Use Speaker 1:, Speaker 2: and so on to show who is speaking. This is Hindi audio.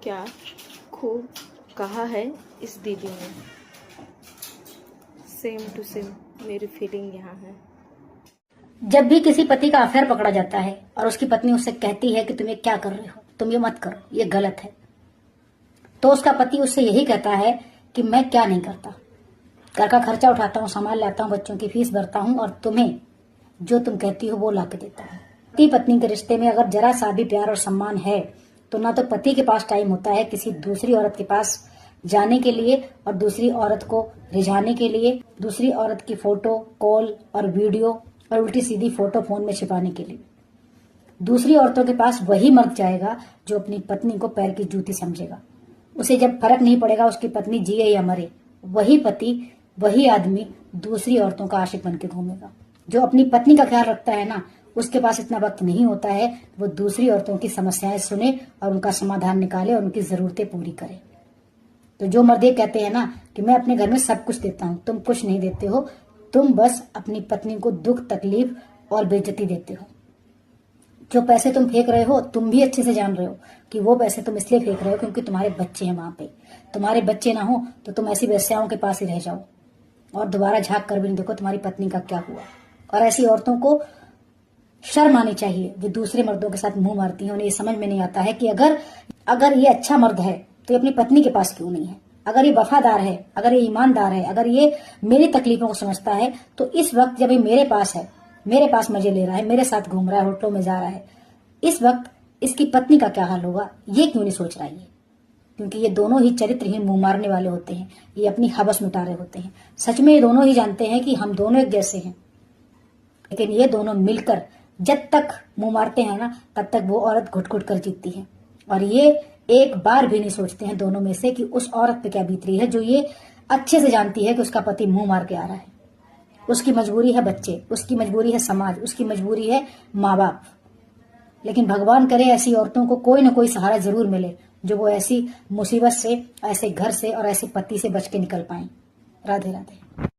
Speaker 1: क्या खूब कहा है इस दीदी ने। सेम टू सेम मेरी फीलिंग यहाँ है।
Speaker 2: जब भी किसी पति का अफेयर पकड़ा जाता है और उसकी पत्नी उससे कहती है कि तुम ये क्या कर रहे हो, तुम ये मत करो, ये गलत है, तो उसका पति उससे यही कहता है कि मैं क्या नहीं करता, घर का खर्चा उठाता हूँ, सामान लाता हूँ, बच्चों की फीस भरता हूँ और तुम्हें जो तुम कहती हो वो ला के देता हूँ। पति पत्नी के रिश्ते में अगर जरा सा भी प्यार और सम्मान है तो ना तो पति के पास टाइम होता है किसी दूसरी औरत के पास जाने के लिए और दूसरी औरत को रिझाने के लिए, दूसरी औरत की फोटो, कॉल और वीडियो और उल्टी सीधी फोटो फोन में छिपाने के लिए। दूसरी औरतों के पास वही मर्द जाएगा जो अपनी पत्नी को पैर की जूती समझेगा। उसे जब फर्क नहीं पड़ेगा उसकी पत्नी जिए या मरे, वही पति, वही आदमी दूसरी औरतों का आशिक बन के घूमेगा। जो अपनी पत्नी का ख्याल रखता है ना, उसके पास इतना वक्त नहीं होता है वो दूसरी औरतों की समस्याएं सुने और उनका समाधान निकाले और उनकी जरूरतें पूरी करे। तो जो मर्द ये कहते हैं ना कि मैं अपने घर में सब कुछ देता हूँ, तुम कुछ नहीं देते हो, तुम बस अपनी पत्नी को दुख, तकलीफ और बेइज्जती देते हो। जो पैसे तुम फेंक रहे हो, तुम भी अच्छे से जान रहे हो कि वो पैसे तुम इसलिए फेंक रहे हो क्योंकि तुम्हारे बच्चे हैं वहां पे। तुम्हारे बच्चे ना हो तो तुम ऐसी वेश्याओं के पास ही रह जाओ और दोबारा झांक कर भी नहीं देखो तुम्हारी पत्नी का क्या हुआ। और ऐसी औरतों को शर्म आनी चाहिए जो दूसरे मर्दों के साथ मुंह मारती हैं। उन्हें ये समझ में नहीं आता है कि अगर ये अच्छा मर्द है तो ये अपनी पत्नी के पास क्यों नहीं है। अगर ये वफादार है, अगर ये ईमानदार है, अगर ये मेरी तकलीफों को समझता है, तो इस वक्त जब ये मेरे पास है, मेरे पास मजे ले रहा है, मेरे साथ घूम रहा है, होटलों में जा रहा है, इस वक्त इसकी पत्नी का क्या हाल होगा, ये क्यों नहीं सोच रहा है। क्योंकि ये दोनों ही चरित्रहीन मुंह मारने वाले होते हैं, ये अपनी हवस मिटा रहे होते हैं। सच में ये दोनों ही जानते हैं कि हम दोनों एक जैसे हैं, लेकिन ये दोनों मिलकर जब तक मुंह मारते हैं ना, तब तक वो औरत घुट घुट कर जीतती है। और ये एक बार भी नहीं सोचते हैं दोनों में से कि उस औरत पे क्या बीत रही है, जो ये अच्छे से जानती है कि उसका पति मुंह मार के आ रहा है। उसकी मजबूरी है बच्चे, उसकी मजबूरी है समाज, उसकी मजबूरी है माँ बाप। लेकिन भगवान करे ऐसी औरतों को कोई ना कोई सहारा जरूर मिले जो वो ऐसी मुसीबत से, ऐसे घर से और ऐसे पति से बच के निकल पाए। राधे राधे।